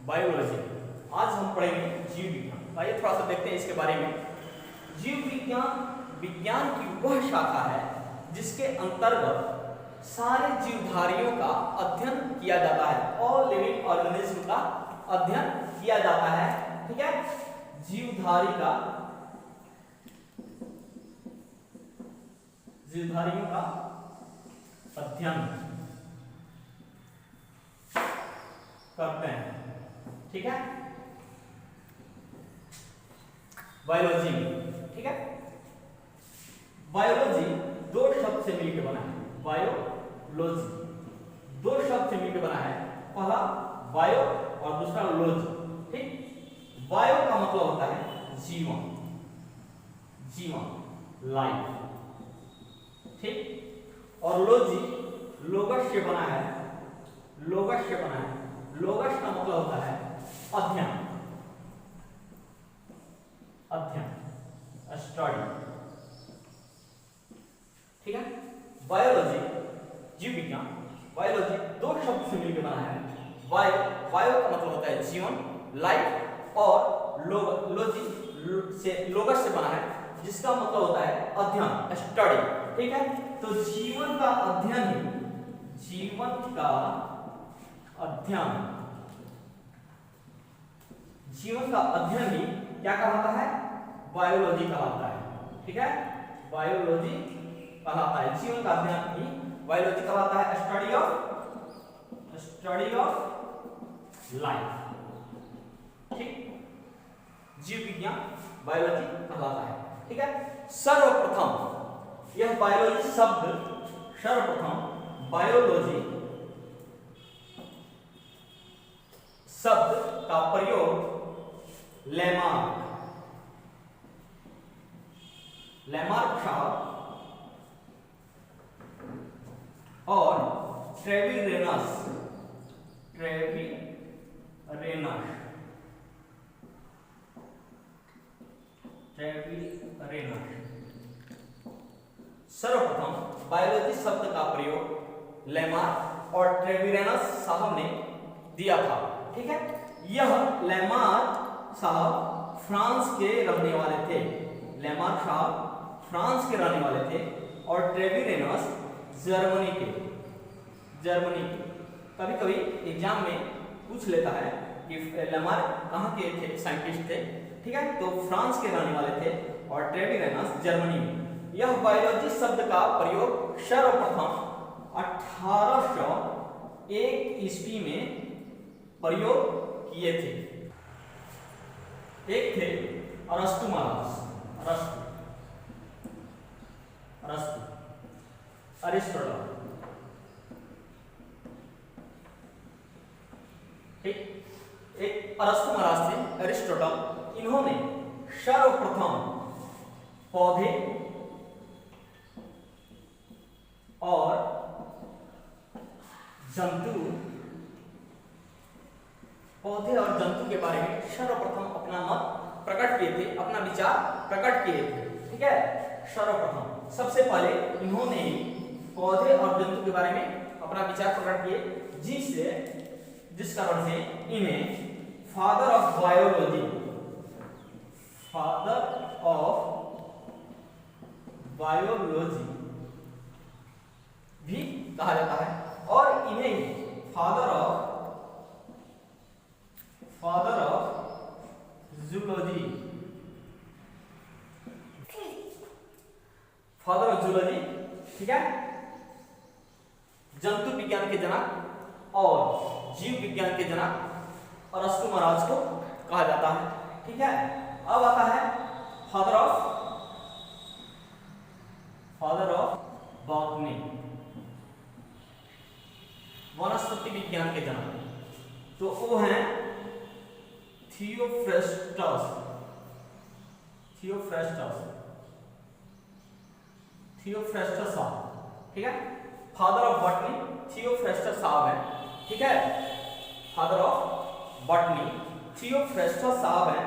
Biology. आज हम पढ़ेंगे जीव विज्ञान। आइए थोड़ा सा देखते हैं इसके बारे में। जीव विज्ञान विज्ञान की वह शाखा है जिसके अंतर्गत सारे जीवधारियों का अध्ययन किया जाता है। ऑल लिविंग ऑर्गेनिज्म का अध्ययन किया जाता है। ठीक है, जीवधारियों का अध्ययन करते हैं। ठीक है, बायोलॉजी। ठीक है, बायोलॉजी दो शब्द से मिलकर बना है। बायोलॉजी दो शब्द से मिलकर बना है। पहला बायो और दूसरा लॉजी। ठीक, बायो का मतलब होता है जीवन, जीवन लाइफ। ठीक, और लॉजी लोगस से बना है। लोगस से बना है। लोगस का मतलब होता है अध्ययन, अध्ययन, स्टडी। ठीक है, बायोलॉजी जीव विज्ञान बायोलॉजी दो शब्द से मिलकर बना है। बायो, बायो का मतलब होता है जीवन लाइफ, और लॉजी से लोगस से बना है जिसका मतलब होता है अध्ययन, स्टडी। ठीक है, तो जीवन का अध्ययन ही, जीवन का अध्ययन, जीवन का अध्ययन ही क्या कहलाता है? बायोलॉजी कहलाता है। ठीक है, बायोलॉजी कहलाता है। जीवन का अध्ययन ही बायोलॉजी कहलाता है। Study of life. ठीक, जीव विज्ञान बायोलॉजी कहलाता है। ठीक है, सर्वप्रथम यह बायोलॉजी शब्द, सर्वप्रथम बायोलॉजी शब्द का प्रयोग लैमार्क साहब और ट्रेविरेनस सर्वप्रथम बायोलॉजी शब्द का प्रयोग लैमार्क और ट्रेविरेनस साहब ने दिया था। ठीक है, यह लैमार्क साहब फ्रांस के रहने वाले थे। लैमार्क साहब फ्रांस के रहने वाले थे और ट्रेविरेनस जर्मनी के। कभी कभी एग्जाम में पूछ लेता है कि लैमार्क कहाँ के थे, साइंटिस्ट थे। ठीक है, तो फ्रांस के रहने वाले थे और ट्रेविरेनस जर्मनी में। यह बायोलॉजी शब्द का प्रयोग सर्वप्रथम 1801 ईस्वी में प्रयोग किए थे। एक थे अरस्तु महाराज, अरिस्टोटल। ठीक, एक अरस्तु महाराज थे, अरिस्टोटल। इन्होंने सर्वप्रथम पौधे और जंतु के बारे में सर्वप्रथम अपना मत प्रकट किए थे, अपना विचार प्रकट किए थे। ठीक है, सर्वप्रथम सबसे पहले इन्होंने पौधे और जंतु के बारे में अपना विचार प्रकट किए, जिस कारण से इन्हें फादर ऑफ बायोलॉजी भी कहा जाता है, और इन्हें फादर ऑफ जूलॉजी, ठीक है, जंतु विज्ञान के जनक और जीव विज्ञान के जनक अरस्तु महाराज को कहा जाता है। ठीक है, अब आता है फादर ऑफ बॉटनी, वनस्पति विज्ञान के जनक। तो वो हैं थियोफ्रेस्टस। साहब। ठीक है, फादर ऑफ बॉटनी थियोफ्रेस्टस साहब है। ठीक है, फादर ऑफ बॉटनी थियोफ्रेस्टस साहब है।